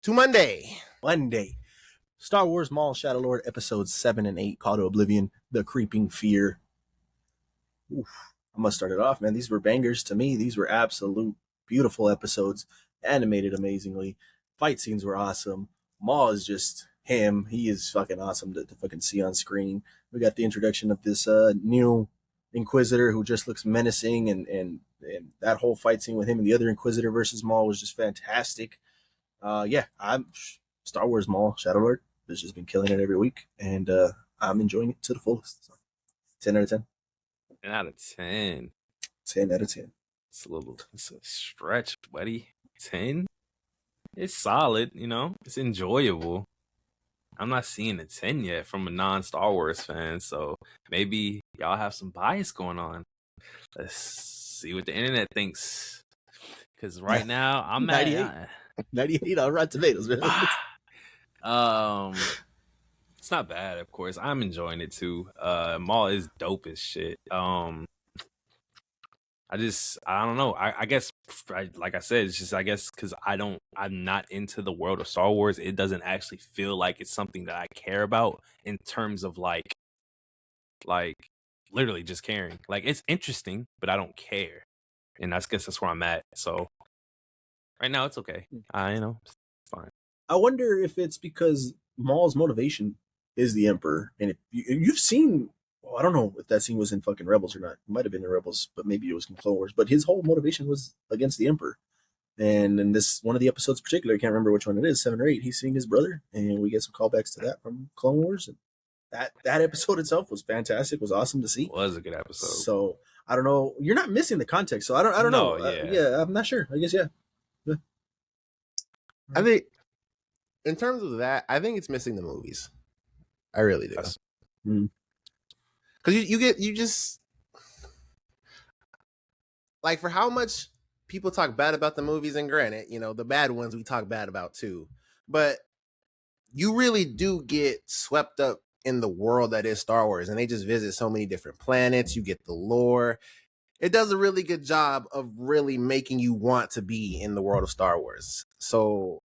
to Monday. Monday. Star Wars Maul Shadow Lord episodes 7 and 8, Call to Oblivion, The Creeping Fear. Oof. I must start it off, man. These were bangers to me. These were absolute beautiful episodes, animated amazingly. Fight scenes were awesome. Maul is just him. He is fucking awesome to fucking see on screen. We got the introduction of this new Inquisitor who just looks menacing, and that whole fight scene with him and the other Inquisitor versus Maul was just fantastic. I'm Star Wars Maul Shadow Lord has just been killing it every week, and I'm enjoying it to the fullest. So, 10 out of 10. 10 out of 10. 10 out of 10. It's a stretch, buddy. 10? It's solid, it's enjoyable. I'm not seeing a 10 yet from a non-Star Wars fan, so maybe y'all have some bias going on. Let's see what the internet thinks. Because right now, I'm 98. 98 on Rotten Tomatoes, man. It's not bad, of course. I'm enjoying it too. Maul is dope as shit. I don't know. I guess, like I said, it's just, I guess, because I'm not into the world of Star Wars. It doesn't actually feel like it's something that I care about in terms of like literally just caring. Like, it's interesting, but I don't care. And I guess that's where I'm at. So right now it's okay. It's fine. I wonder if it's because Maul's motivation is the Emperor. And if you've seen, I don't know if that scene was in fucking Rebels or not. It might have been in Rebels, but maybe it was in Clone Wars. But his whole motivation was against the Emperor. And in this one of the episodes in particular, I can't remember which one it is, 7 or 8, he's seeing his brother, and we get some callbacks to that from Clone Wars. And that episode itself was fantastic, was awesome to see. It was a good episode. So I don't know. You're not missing the context, so I don't know. Yeah. I'm not sure. I guess yeah. I think in terms of that, I think it's missing the movies. I really do. Because you just like, for how much people talk bad about the movies, and granted, the bad ones we talk bad about too, but you really do get swept up in the world that is Star Wars, and they just visit so many different planets. You get the lore. It does a really good job of really making you want to be in the world of Star Wars. So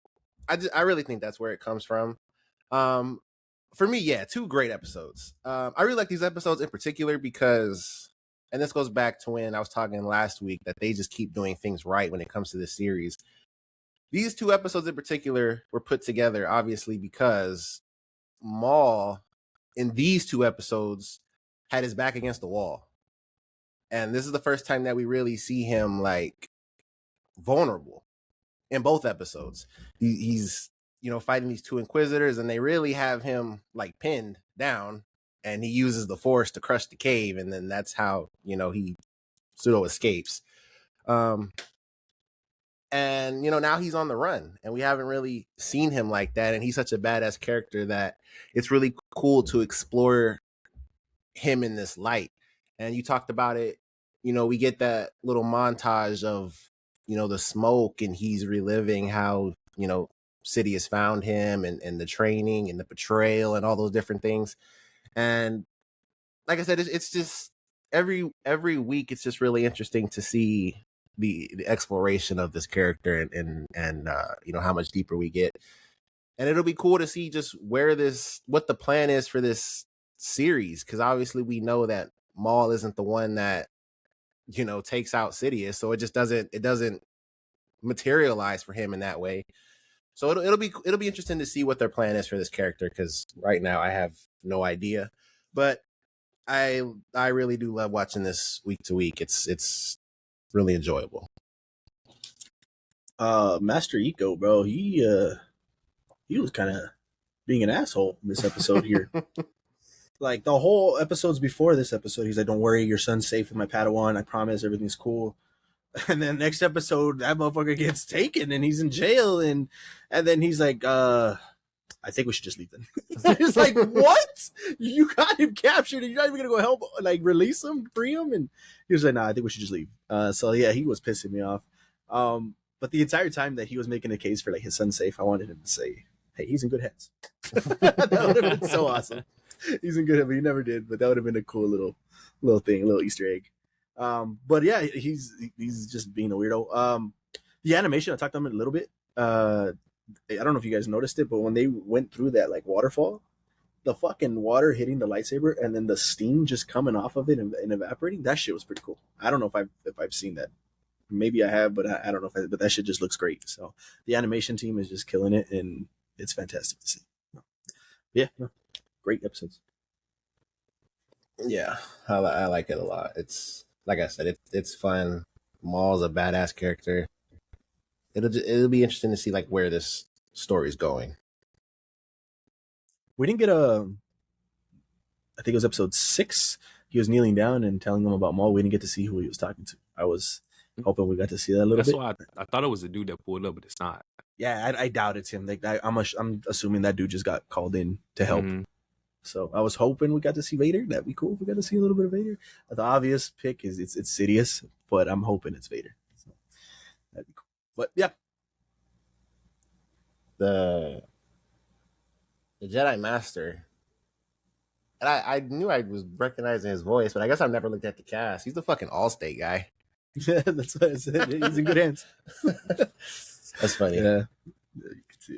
I really think that's where it comes from. For me, yeah, 2 great episodes. I really like these episodes in particular because, and this goes back to when I was talking last week, that they just keep doing things right when it comes to this series. These 2 episodes in particular were put together, obviously, because Maul, in these 2 episodes, had his back against the wall. And this is the first time that we really see him, like, vulnerable in both episodes. He's fighting these 2 Inquisitors, and they really have him, like, pinned down, and he uses the Force to crush the cave, and then that's how, he pseudo escapes. And, now he's on the run, and we haven't really seen him like that, and he's such a badass character that it's really cool to explore him in this light. And you talked about it, we get that little montage of, the smoke, and he's reliving how, Sidious found him, and the training and the betrayal and all those different things. And like I said, it's just every week, it's just really interesting to see the exploration of this character, and how much deeper we get. And it'll be cool to see just what the plan is for this series, because obviously we know that Maul isn't the one that takes out Sidious, so it doesn't materialize for him in that way. So it'll be interesting to see what their plan is for this character, because right now I have no idea. But I really do love watching this week to week. It's really enjoyable. Master Eco, bro, he was kind of being an asshole in this episode here. Like, the whole episodes before this episode, he's like, "Don't worry, your son's safe with my Padawan. I promise, everything's cool." And then next episode, that motherfucker gets taken and he's in jail, and then he's like, "I think we should just leave then." It's like, what? You got him captured and you're not even gonna go help, like, release him, free him? And he was like, "Nah, I think we should just leave." So yeah, he was pissing me off. But the entire time that he was making a case for, like, his son's safe, I wanted him to say, "Hey, he's in good hands." That would have been so awesome. He's in good hands, but he never did. But that would have been a cool little thing, a little Easter egg. But yeah, he's just being a weirdo. The animation, I talked about it a little bit. I don't know if you guys noticed it, but when they went through that like waterfall, the fucking water hitting the lightsaber and then the steam just coming off of it and evaporating, that shit was pretty cool. I don't know if I've seen that. Maybe I have, but I don't know but that shit just looks great. So the animation team is just killing it, and it's fantastic to see. Yeah, no, great episodes. Yeah, I like it a lot. It's like I said, it's fun. Maul's a badass character. It'll be interesting to see like where this story's going. We didn't get I think it was episode 6. He was kneeling down and telling them about Maul. We didn't get to see who he was talking to. I was hoping we got to see that a little bit. That's why I thought it was the dude that pulled up, but it's not. Yeah, I doubt it's him. Like I'm assuming that dude just got called in to help. Mm-hmm. So I was hoping we got to see Vader. That'd be cool if we got to see a little bit of Vader. The obvious pick is it's Sidious, but I'm hoping it's Vader. So that'd be cool. But yeah, The Jedi Master. And I knew I was recognizing his voice, but I guess I've never looked at the cast. He's the fucking Allstate guy. that's what I said. He's in good hands. That's funny. Yeah.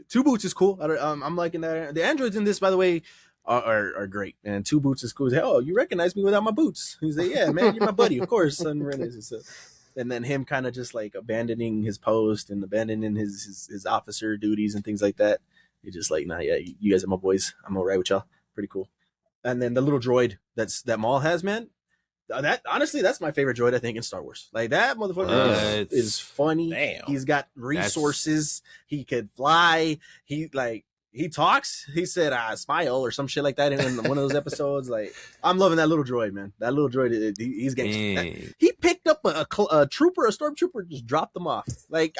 Two Boots is cool. I'm liking that. The androids in this, by the way, are great. And Two Boots is cool. He's like, oh, you recognize me without my boots? He's like, yeah, man, you're my buddy, of course. And then him kind of just like abandoning his post and abandoning his officer duties and things like that. He's just like, nah, yeah, you guys are my boys. I'm all right with y'all. Pretty cool. And then the little droid that Maul has, man. That honestly, that's my favorite droid, I think, in Star Wars. Like that motherfucker is funny. Damn. He's got resources. He could fly. He talks. He said smile or some shit like that in one of those episodes. Like, I'm loving that little droid, man. That little droid, he's getting. He picked up a trooper, a stormtrooper, just dropped them off. Like,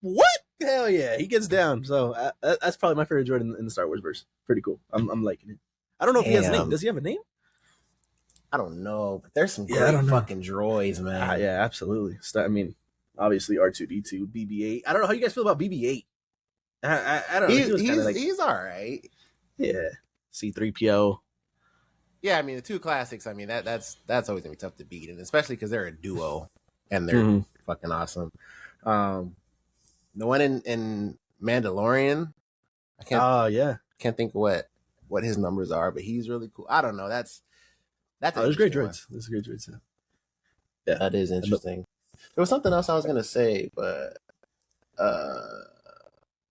what? Hell yeah, he gets down. So that's probably my favorite droid in the Star Wars verse. Pretty cool. I'm liking it. I don't know if he has a name. Does he have a name? I don't know, but there's some great fucking droids, man. Yeah, absolutely. I mean, obviously R2D2, BB-8. I don't know how you guys feel about BB-8. I don't know. He's all right. Yeah. C-3PO. Yeah, I mean the two classics. I mean that's always gonna be tough to beat, and especially because they're a duo and they're fucking awesome. The one in Mandalorian, I can't think of what his numbers are, but he's really cool. I don't know. That's there's great droids. There's great droids. Yeah, that is interesting. There was something else I was gonna say, but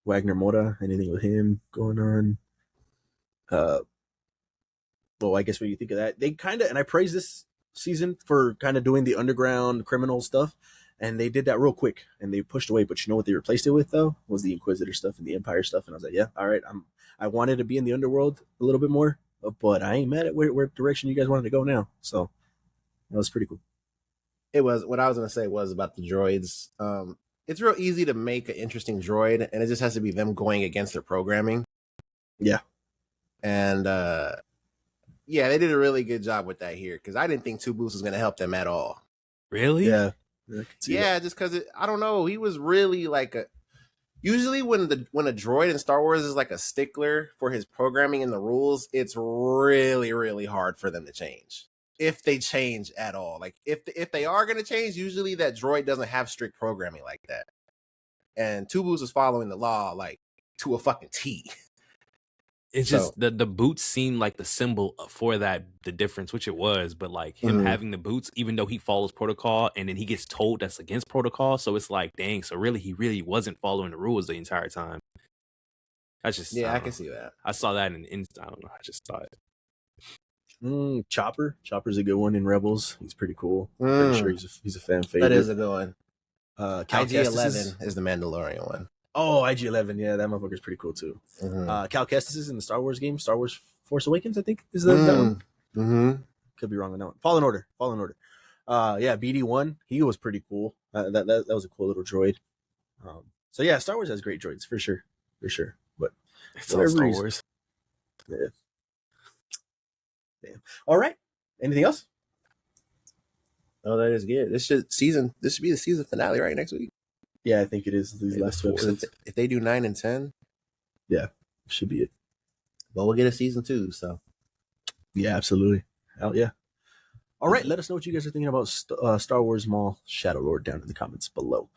Wagner Moura, anything with him going on? Well, I guess when you think of that, they kind of, and I praise this season for kind of doing the underground criminal stuff, and they did that real quick and they pushed away. But you know what they replaced it with though was the Inquisitor stuff and the Empire stuff, and I was like, yeah, all right, I wanted to be in the underworld a little bit more, but I ain't mad at where direction you guys wanted to go now. So that was pretty cool. It was what I was gonna say was about the droids. It's real easy to make an interesting droid, and it just has to be them going against their programming. Yeah, and yeah, they did a really good job with that here because I didn't think Two Boots was gonna help them at all. Really? Yeah, just because I don't know, he was really like a. Usually when a droid in Star Wars is like a stickler for his programming and the rules, it's really, really hard for them to change. If they change at all. Like if they are going to change, usually that droid doesn't have strict programming like that. And Two Boots is following the law like to a fucking T. It's just the boots seem like the symbol for the difference, which it was, but like him having the boots, even though he follows protocol and then he gets told that's against protocol. So it's like, dang, so really he really wasn't following the rules the entire time. That's just I can see that. I saw that in I don't know. I just thought Chopper's a good one in Rebels. He's pretty cool. Pretty sure he's a fan favorite. That is a good one. IG-11 is the Mandalorian one. Oh, IG-11, yeah, that motherfucker's pretty cool too. Cal Kestis is in the Star Wars game, Star Wars Force Awakens, I think is that one. Could be wrong on that one. Fallen Order. Yeah, BD-1, he was pretty cool. That was a cool little droid. So yeah, Star Wars has great droids for sure. But it's all Star Wars. Yeah. Damn. All right. Anything else? Oh, that is good. This should be the season finale right next week. Yeah, I think it is. These last 2 episodes. If they do 9 and 10, yeah, should be it. But we'll get a season 2. So, yeah, absolutely. Hell yeah! All right, let us know what you guys are thinking about Star Wars Maul Shadow Lord down in the comments below.